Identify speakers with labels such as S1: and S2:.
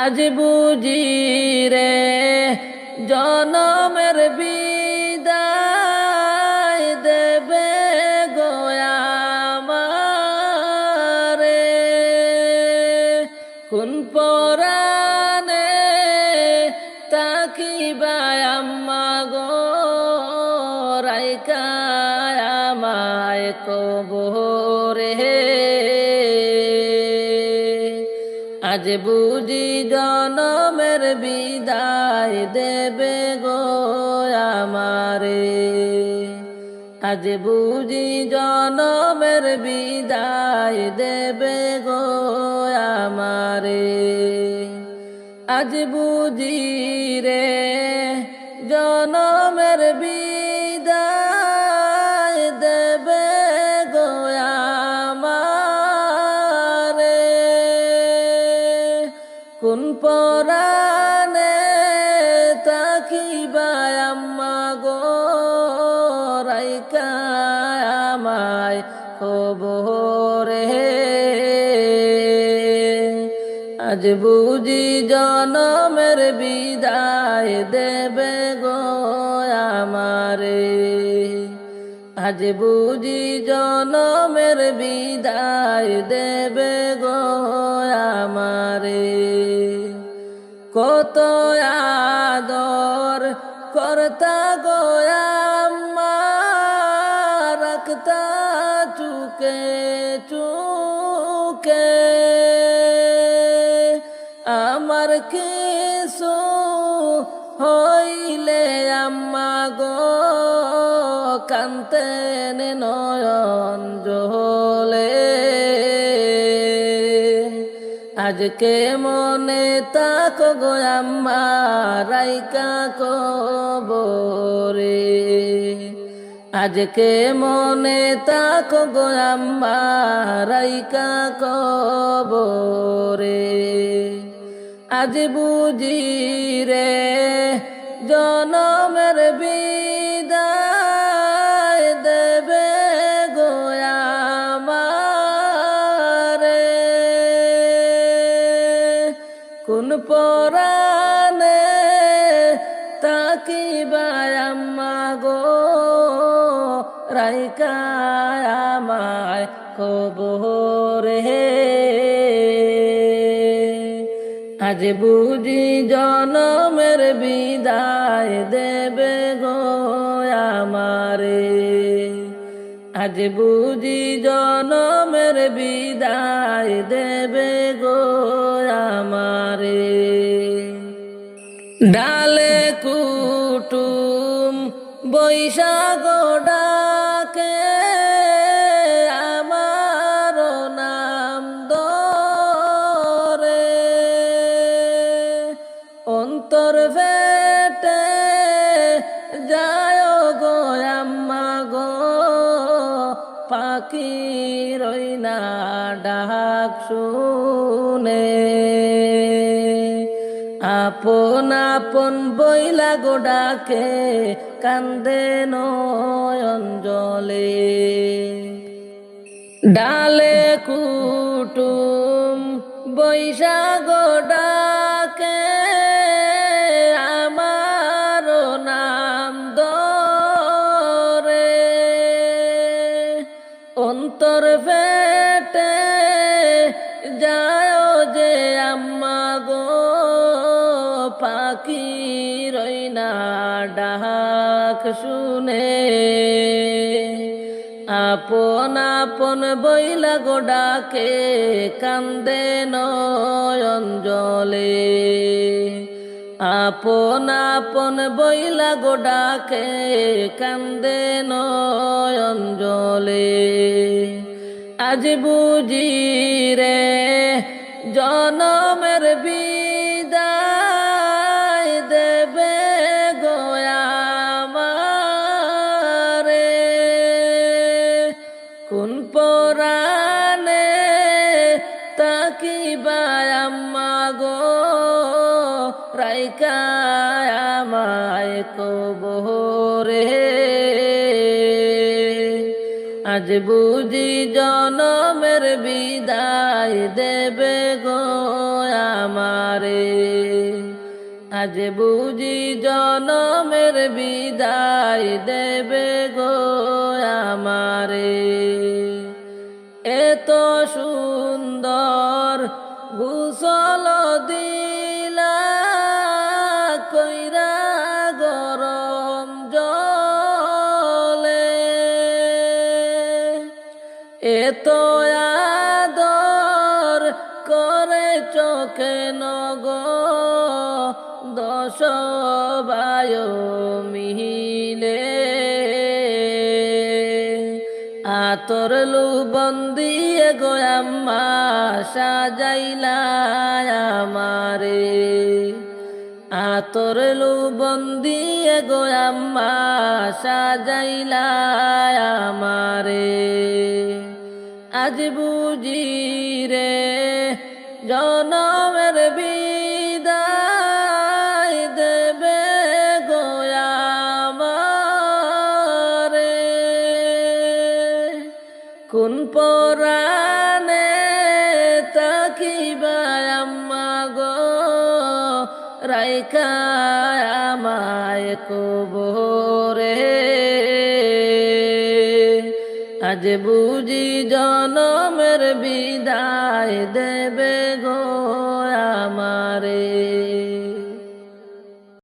S1: আজ বুঝি রে জনমের বিদায় দেবে গো আমারে। কোন পরাণে তাকিবা আম্মা গো রাইকা আমায় কবরে। আজ বুঝি জনমের বিদায় দেবে গো আমারে। আজ বুঝি জনমের বিদায় দেবে গো আমারে। আজ বুঝি রে জনমের বিদায় দেবে গো আমারে। কোন পরাণে তাকিবা আম্মা গো রাইকা আমায় কবরে। আজ বুঝি জনমের বিদায় দেবে গো আমারে। আজ বুঝি জনমের বিদায় দেবে গো আমারে। কত আদর করতা গো আম্মা রাখতা চুকে চুকে। আমার কিছু হইলে আম্মা গো কান্তেন নয়ন জলে। আজকে মনে তাকো গো আম্মা রাইকা কবরে। আজকে মনে তাকো গো আম্মা রাইকা কবরে। আজ বুঝি রে জনমের বিদায় দেবে গো আমারে। কোন পরাণে তাকিবা আম্মা গো রাইকা আমায় কবরে। আজ বুঝি জনমের বিদায় দেবে গো আমারে। আজ বুঝি জনমের বিদায় দেবে গো আমারে। ডালে কুটুম বৈশাখ ডাকে আমার নাম ধরে। অন্তর ফেটে যায় গো আম্মা গো পাখির ওই না ডাক শুনে। আপন আপন বইলা গো ডাকে কান্দে নয়ন জলে। ডালে কুটুম বৈশাখ ডাকে আমার নাম ধরে। অন্তর ফেটে যায় যে আম্মা গো পাখির ওই না ডাক শুনে। আপন আপন বইলা গো ডাকে কান্দে নয়ন জলে। আপন আপন বইলা গো ডাকে কান্দে নয়ন জলে। আজ বুঝি রে জনমের বিদায় দেবে গো আমারে। কোন পরাণে তাকিবা আম্মা গো রাইকা আমায় কবরে। আজ বুঝি জনমের বিদায় দেবে গো আমার। আমারে আজ বুঝি জনমের বিদায় দেবে গো আমারে এত সুন্দর গোসল দিলা কইরা গরম জলে এত আদর করে চোখে নগ দশ বায় মিলে আতর লুবন দিয়ে গো আম্মা সাজাইলা আমারে আতর লুবন দিয়ে গো আম্মা সাজাইলা আমারে আজ বুঝি রে জনমের বিদায় দেবে গো আমারে কোন পরাণে তাকিবা আম্মা গো রাইখা আমায় কবরে আজ বুঝি জনমের বিদায় দেবে গো আমারে।